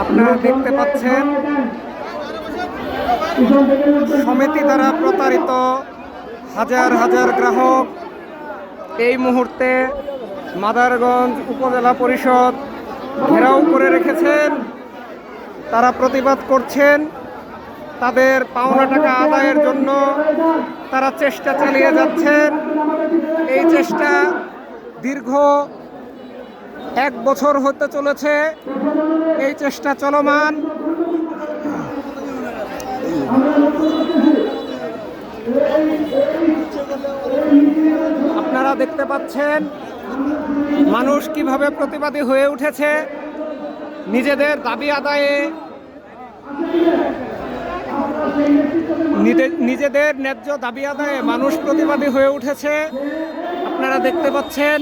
আপনারা দেখতে পাচ্ছেন সমিতি দ্বারা প্রতারিত হাজার হাজার গ্রাহক এই মুহূর্তে মাদারগঞ্জ উপজেলা পরিষদ ঘেরাও করে রেখেছেন। তারা প্রতিবাদ করছেন, তাদের পাওনা টাকা আদায়ের জন্য তারা চেষ্টা চালিয়ে যাচ্ছেন। এই চেষ্টা দীর্ঘ 1 বছর হতে চলেছে, এই চেষ্টা চলমান। আপনারা দেখতে পাচ্ছেন মানুষ কিভাবে প্রতিবাদী হয়ে উঠেছে। নিজেদের দাবি আদায়ে, নিজেদের ন্যায্য দাবি আদায়ে মানুষ প্রতিবাদী হয়ে উঠেছে। আপনারা দেখতে পাচ্ছেন